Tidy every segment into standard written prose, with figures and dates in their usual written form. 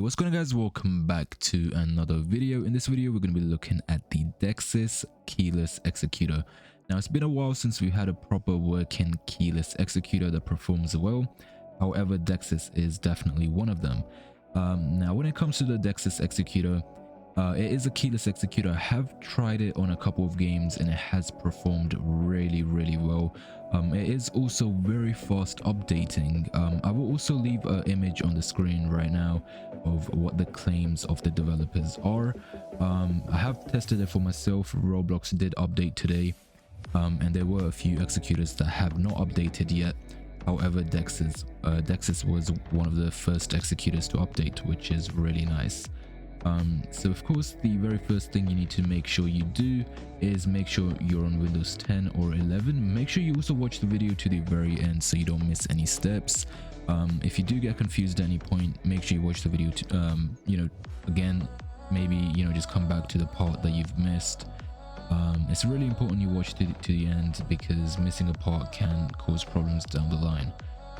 What's going on, guys? Welcome back to another video. In this video we're going to be looking at the Dexus keyless executor. Now, it's been a while since we had a proper working keyless executor that performs well. However, Dexus is definitely one of them. Now when it comes to the Dexus executor, it is a keyless executor. I have tried it on a couple of games and it has performed really well. It is also very fast updating. I will also leave an image on the screen right now of what the claims of the developers are. I have tested it for myself. Roblox did update today, and there were a few executors that have not updated yet. However, Dexus was one of the first executors to update, which is really nice. So of course, the very first thing you need to make sure you do is make sure you're on Windows 10 or 11. Make sure you also watch the video to the very end so you don't miss any steps. If you do get confused at any point, make sure you watch the video to, again, maybe, just come back to the part that you've missed. It's really important you watch to the end, because missing a part can cause problems down the line.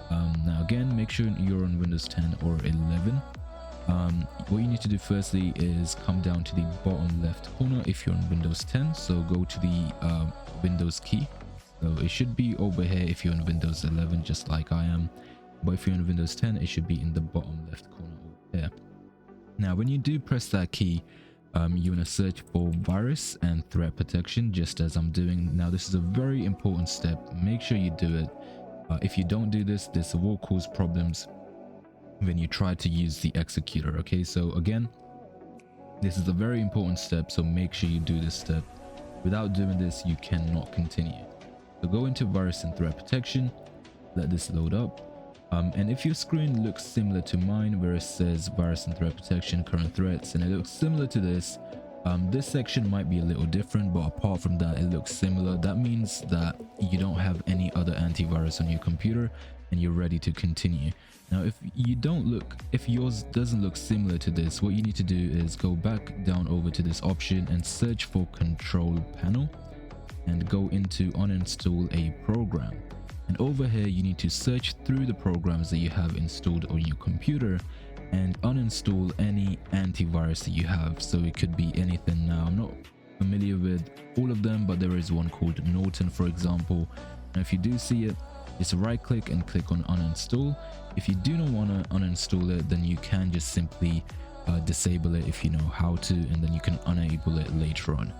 Now again, make sure you're on Windows 10 or 11. What you need to do firstly is come down to the bottom left corner if you're on Windows 10. So go to the Windows key. So it should be over here if you're on Windows 11, just like I am. But if you're on Windows 10, it should be in the bottom left corner over here. Now when you do press that key, you want to search for virus and threat protection, just as I'm doing now. This is a very important step. Make sure you do it. If you don't do this, this will cause problems when you try to use the executor. Okay, so again, this is a very important step, so make sure you do this step. Without doing this, you cannot continue. So go into virus and threat protection, let this load up, and if your screen looks similar to mine, where it says virus and threat protection, current threats, and it looks similar to this, this section might be a little different, but apart from that, it looks similar. That means that you don't have any other antivirus on your computer and you're ready to continue. Now, if yours doesn't look similar to this, what you need to do is go back down over to this option and search for control panel and go into uninstall a program. And over here, you need to search through the programs that you have installed on your computer and uninstall any antivirus that you have. So it could be anything. Now, I'm not familiar with all of them, but there is one called Norton, for example. Now, if you do see it, just right click and click on uninstall. If you do not want to uninstall it, then you can just simply disable it if you know how to, and then you can enable it later on.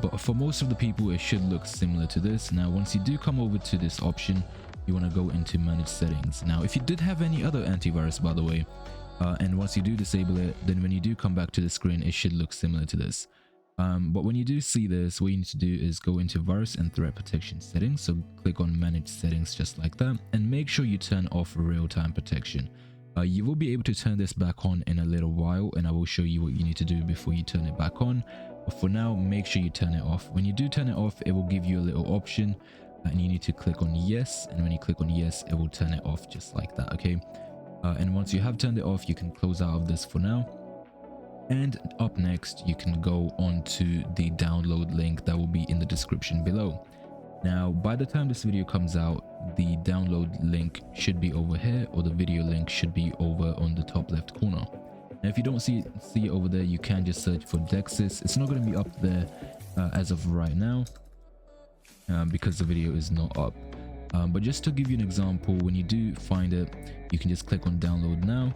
But for most of the people, it should look similar to this. Now, once you do come over to this option, you want to go into manage settings. Now, if you did have any other antivirus, by the way, and once you do disable it, then when you do come back to the screen, it should look similar to this. But when you do see this, what you need to do is go into virus and threat protection settings. So click on manage settings, just like that, and make sure you turn off real-time protection. You will be able to turn this back on in a little while, and I will show you what you need to do before you turn it back on. But for now, make sure you turn it off. When you do turn it off, it will give you a little option, and you need to click on yes. And when you click on yes, it will turn it off just like that. Okay. And once you have turned it off, you can close out of this for now. And up next, you can go on to the download link that will be in the description below. Now, by the time this video comes out, the download link should be over here, or the video link should be over on the top left corner. Now, if you don't see it over there, you can just search for Dexus. It's not going to be up there as of right now, because the video is not up. But just to give you an example, when you do find it, you can just click on download now,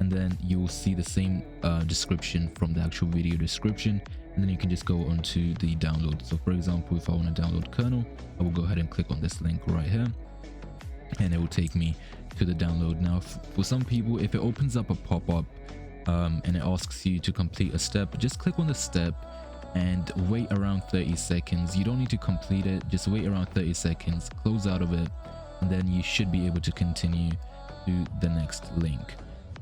and then you will see the same description from the actual video description, and then you can just go onto the download. So for example, if I want to download kernel, I will go ahead and click on this link right here, and it will take me to the download. Now, for some people, if it opens up a pop-up and it asks you to complete a step, just click on the step and wait around 30 seconds. You don't need to complete it, just wait around 30 seconds, close out of it, and then you should be able to continue to the next link.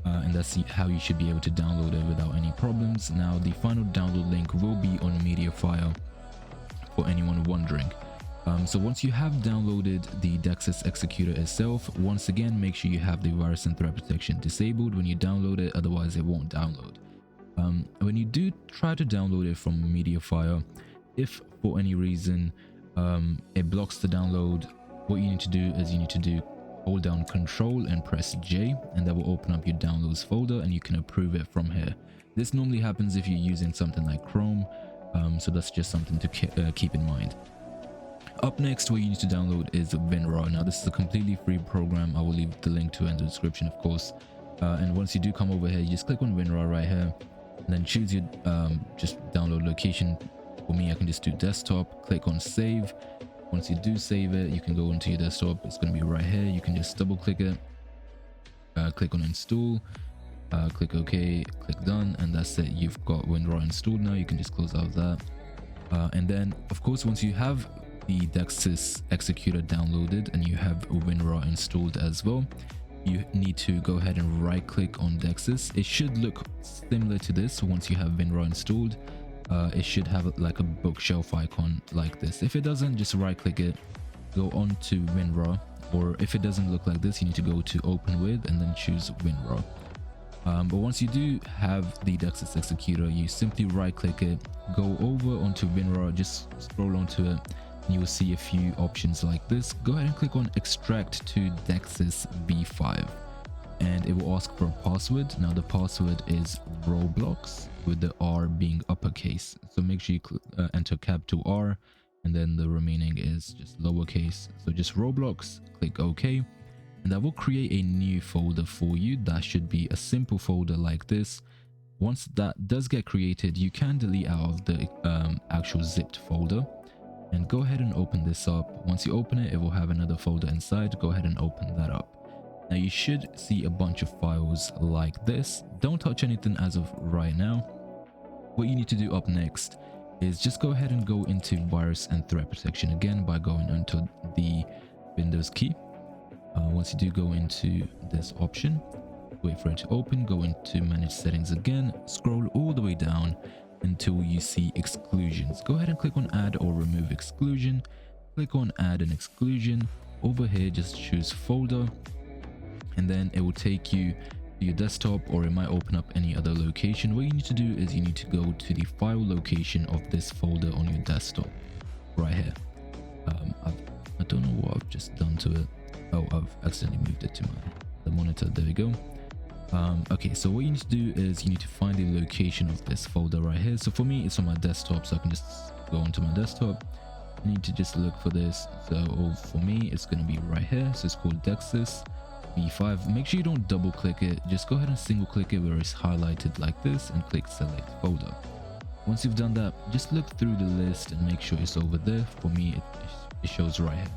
And that's how you should be able to download it without any problems. Now, the final download link will be on Mediafire for anyone wondering. So once you have downloaded the Dexus executor itself, once again, make sure you have the virus and threat protection disabled when you download it, otherwise it won't download. When you do try to download it from Mediafire, if for any reason it blocks the download, what you need to do is you need to hold down Control and press J, and that will open up your downloads folder and you can approve it from here. This normally happens if you're using something like Chrome, so that's just something to keep in mind. Up next, what you need to download is WinRAR. Now this is a completely free program. I will leave the link to it in the description, of course. And once you do come over here, you just click on WinRAR right here, and then choose your just download location. For me, I can just do desktop, click on save. Once you do save it, you can go into your desktop. It's going to be right here. You can just double click it, click on install, click OK, click done, and that's it. You've got WinRAR installed now. You can just close out that. And then, of course, once you have the Dexus executor downloaded and you have WinRAR installed as well, you need to go ahead and right click on Dexus. It should look similar to this. Once you have WinRAR installed, it should have like a bookshelf icon like this. If it doesn't, just right click it, go on to WinRAR, or if it doesn't look like this, you need to go to open with and then choose WinRAR. But once you do have the Dexus executor, you simply right click it, go over onto WinRAR, just scroll onto it, and you will see a few options like this. Go ahead and click on extract to Dexus V5, and it will ask for a password. Now the password is Roblox, with the R being uppercase, so make sure you enter capital R, and then the remaining is just lowercase. So just Roblox, click OK, and that will create a new folder for you. That should be a simple folder like this. Once that does get created, you can delete out of the actual zipped folder, and go ahead and open this up. Once you open it, it will have another folder inside. Go ahead and open that up. Now you should see a bunch of files like this. Don't touch anything as of right now. What you need to do up next is just go ahead and go into virus and threat protection again by going into the Windows key. Once you do go into this option, wait for it to open, go into manage settings again, scroll all the way down until you see exclusions. Go ahead and click on add or remove exclusion. Click on add an exclusion. Over here, just choose folder, and then it will take you to your desktop, or it might open up any other location. What you need to do is you need to go to the file location of this folder on your desktop right here. I don't know what I've just done to it. Oh, I've accidentally moved it to the monitor. There we go. Okay, so what you need to do is you need to find the location of this folder right here. So for me, it's on my desktop, so I can just go onto my desktop. I need to just look for this. So for me, it's going to be right here. So it's called Dexus V5. Make sure you don't double click it. Just go ahead and single click it where it's highlighted like this and click select folder. Once you've done that, just look through the list and make sure it's over there. For me, it shows right here.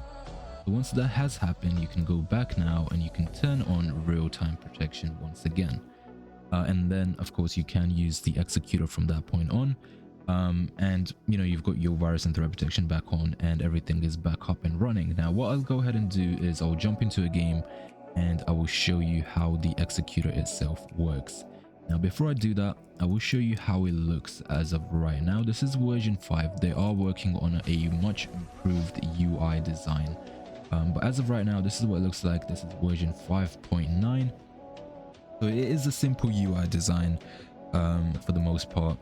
So once that has happened, you can go back now and you can turn on real-time protection once again. And then, of course, you can use the executor from that point on. And, you know, you've got your virus and threat protection back on and everything is back up and running. Now, what I'll go ahead and do is I'll jump into a game and I will show you how the executor itself works. Now, before I do that, I will show you how it looks as of right now. This is version 5. They are working on a much improved UI design. But as of right now, this is what it looks like. This is version 5.9. So it is a simple UI design for the most part.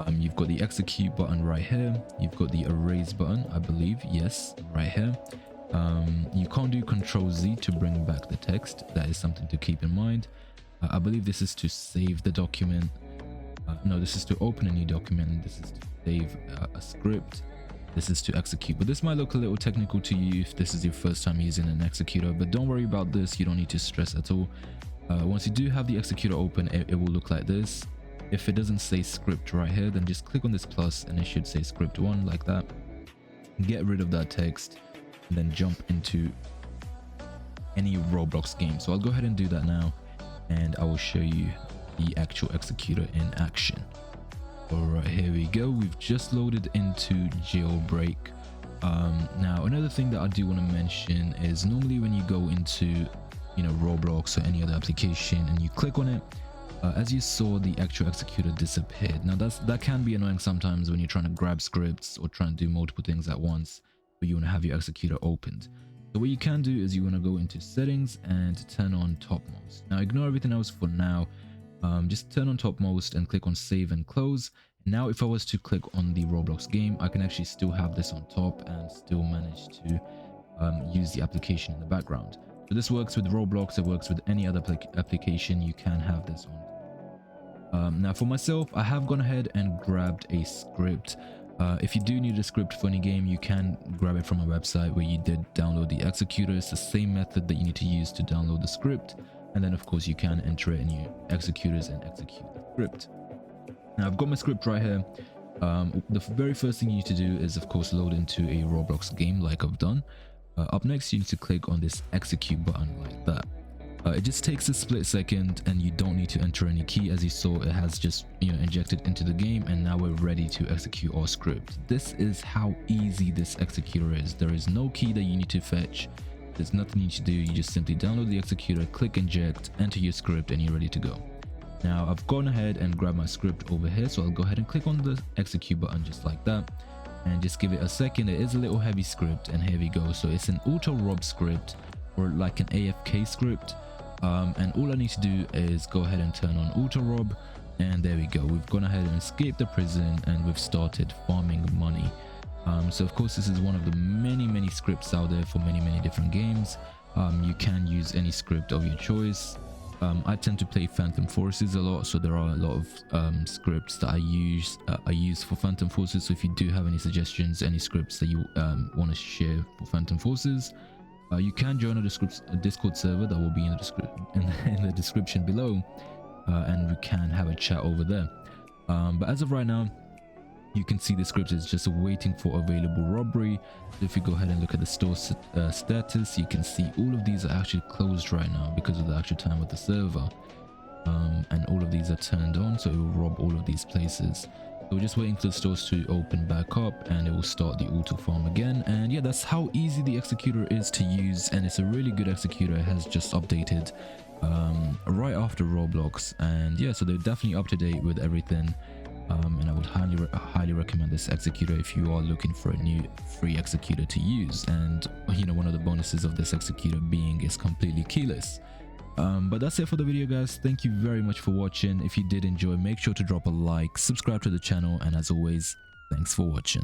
You've got the execute button right here. You've got the erase button, I believe. Yes, right here. You can't do Control Z to bring back the text. That is something to keep in mind. I believe this is to save the document. No, this is to open a new document. This is to save a script. This is to execute, but this might look a little technical to you if this is your first time using an executor, but don't worry about this. You don't need to stress at all. Once you do have the executor open, it will look like this. If it doesn't say script right here, then just click on this plus and it should say script 1 like that. Get rid of that text and then jump into any Roblox game. So I'll go ahead and do that now and I will show you the actual executor in action. Alright, here we go. We've just loaded into jailbreak. Now another thing that I do want to mention is normally when you go into, you know, Roblox or any other application and you click on it, as you saw, the actual executor disappeared. Now that can be annoying sometimes when you're trying to grab scripts or trying to do multiple things at once, but you want to have your executor opened. So what you can do is you want to go into settings and turn on topmost. Now ignore everything else for now. Just turn on topmost and click on save and close. Now if I was to click on the Roblox game, I can actually still have this on top and still manage to use the application in the background. So this works with Roblox, it works with any other application. You can have this on. Now for myself, I have gone ahead and grabbed a script. If you do need a script for any game, you can grab it from a website where you did download the executor. It's the same method that you need to use to download the script, and then of course you can enter it in your executors and execute the script. Now I've got my script right here. The very first thing you need to do is of course load into a Roblox game like I've done. Up next, you need to click on this execute button like that. It just takes a split second and you don't need to enter any key. As you saw, it has just injected into the game, and now we're ready to execute our script. This is how easy this executor is. There is no key that you need to fetch. There's nothing you need to do. You just simply download the executor, click inject, enter your script, and you're ready to go. Now I've gone ahead and grabbed my script over here, so I'll go ahead and click on the execute button just like that and just give it a second. It is a little heavy script, and here we go. So it's an auto rob script, or like an AFK script. And all I need to do is go ahead and turn on auto rob, and there we go. We've gone ahead and escaped the prison, and we've started farming money. So of course this is one of the many scripts out there for many different games. You can use any script of your choice. I tend to play Phantom Forces a lot, so there are a lot of scripts that I use for Phantom Forces. So if you do have any suggestions, any scripts that you want to share for Phantom Forces, you can join a Discord server that will be in the description below, and we can have a chat over there. But as of right now, you can see the script is just waiting for available robbery. So if you go ahead and look at the store status, you can see all of these are actually closed right now because of the actual time of the server, and all of these are turned on, so it will rob all of these places. So we're just waiting for the stores to open back up, and it will start the auto farm again. And yeah, that's how easy the executor is to use, and it's a really good executor. It has just updated right after Roblox, and yeah, so they're definitely up to date with everything. And I would highly recommend this executor if you are looking for a new free executor to use. And one of the bonuses of this executor being is completely keyless. But that's it for the video, guys. Thank you very much for watching. If you did enjoy, make sure to drop a like, subscribe to the channel, and as always, thanks for watching.